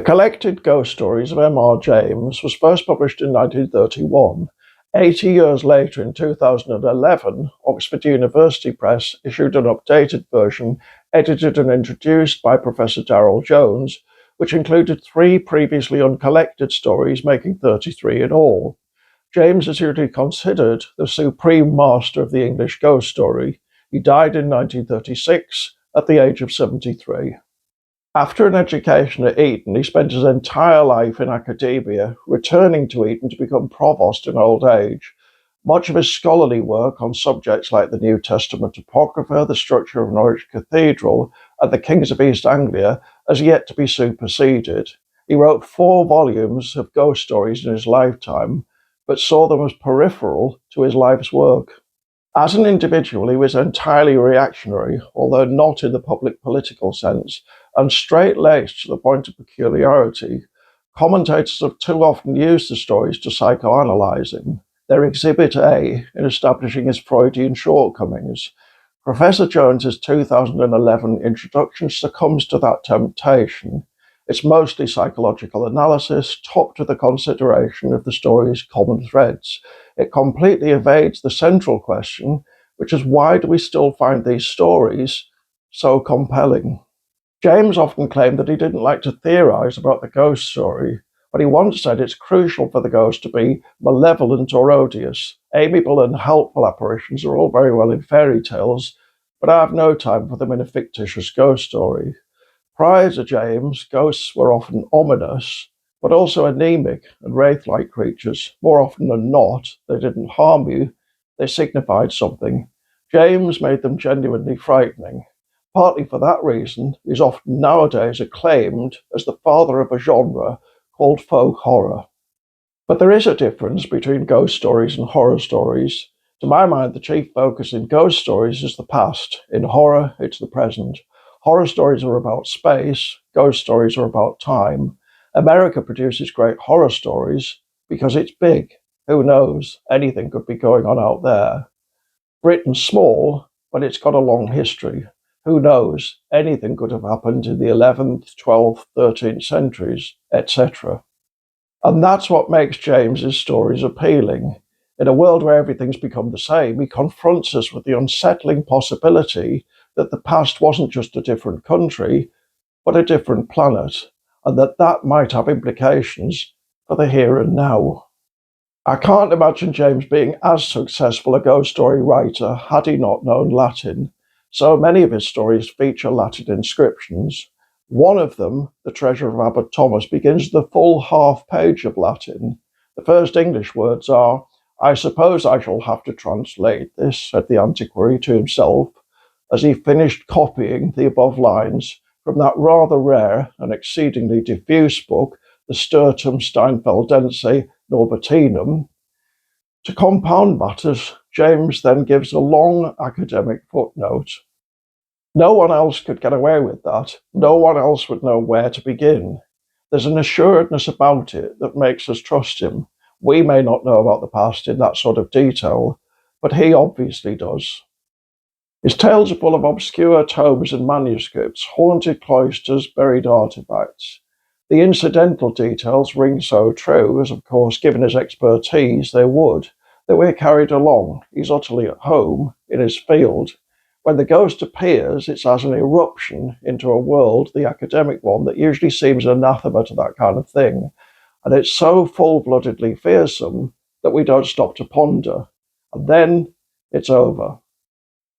The collected ghost stories of M.R. James was first published in 1931. 80 years later, in 2011, Oxford University Press issued an updated version, edited and introduced by Professor Darryl Jones, which included 3 previously uncollected stories, making 33 in all. James is usually considered the supreme master of the English ghost story. He died in 1936 at the age of 73. After an education at Eton, he spent his entire life in academia, returning to Eton to become provost in old age. Much of his scholarly work on subjects like the New Testament Apocrypha, the structure of Norwich Cathedral, and the Kings of East Anglia has yet to be superseded. He wrote 4 volumes of ghost stories in his lifetime, but saw them as peripheral to his life's work. As an individual, he was entirely reactionary, although not in the public political sense, and straight-laced to the point of peculiarity. Commentators have too often used the stories to psychoanalyze him. They're exhibit A in establishing his Freudian shortcomings. Professor Jones's 2011 introduction succumbs to that temptation. It's mostly psychological analysis, topped with a consideration of the story's common threads. It completely evades the central question, which is why do we still find these stories so compelling? James often claimed that he didn't like to theorize about the ghost story, but he once said it's crucial for the ghost to be malevolent or odious. Amiable and helpful apparitions are all very well in fairy tales, but I have no time for them in a fictitious ghost story. Prior to James, ghosts were often ominous, but also anemic and wraith-like creatures. More often than not, they didn't harm you, they signified something. James made them genuinely frightening. Partly for that reason, he's often nowadays acclaimed as the father of a genre called folk horror. But there is a difference between ghost stories and horror stories. To my mind, the chief focus in ghost stories is the past. In horror, it's the present. Horror stories are about space, ghost stories are about time. America produces great horror stories because it's big. Who knows? Anything could be going on out there. Britain's small, but it's got a long history. Who knows? Anything could have happened in the 11th, 12th, 13th centuries, etc. And that's what makes James's stories appealing. In a world where everything's become the same, he confronts us with the unsettling possibility that the past wasn't just a different country, but a different planet, and that might have implications for the here and now. I can't imagine James being as successful a ghost story writer had he not known Latin. So many of his stories feature Latin inscriptions. One of them, The Treasure of Abbot Thomas, begins the full half-page of Latin. The first English words are, "I suppose I shall have to translate this," said the antiquary to himself, as he finished copying the above lines from that rather rare and exceedingly diffuse book, the Sturtum Steinfeldense Norbertinum. To compound matters, James then gives a long academic footnote. No one else could get away with that. No one else would know where to begin. There's an assuredness about it that makes us trust him. We may not know about the past in that sort of detail, but he obviously does. His tales are full of obscure tomes and manuscripts, haunted cloisters, buried artifacts. The incidental details ring so true, as of course, given his expertise, they would, that we're carried along. He's utterly at home in his field. When the ghost appears, it's as an eruption into a world, the academic one, that usually seems anathema to that kind of thing. And it's so full-bloodedly fearsome that we don't stop to ponder. And then it's over.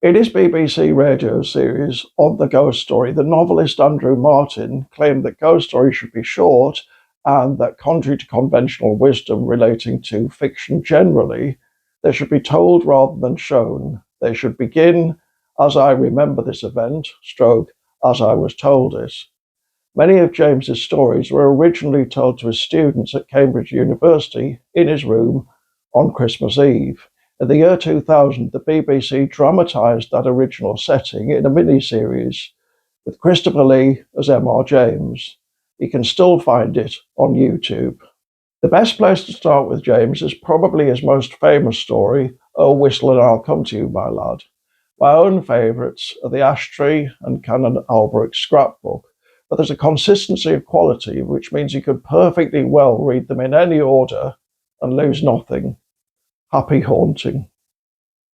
In his BBC radio series On the Ghost Story, the novelist Andrew Martin claimed that ghost stories should be short and that, contrary to conventional wisdom relating to fiction generally, they should be told rather than shown. They should begin as I remember this event, stroke, as I was told it. Many of James's stories were originally told to his students at Cambridge University in his room on Christmas Eve. In the year 2000, the BBC dramatised that original setting in a mini-series with Christopher Lee as M.R. James. You can still find it on YouTube. The best place to start with James is probably his most famous story, Oh Whistle and I'll Come to You, My Lad. My own favourites are the Ash Tree and Canon Albrecht's scrapbook. but there's a consistency of quality, which means you could perfectly well read them in any order and lose nothing. Happy haunting.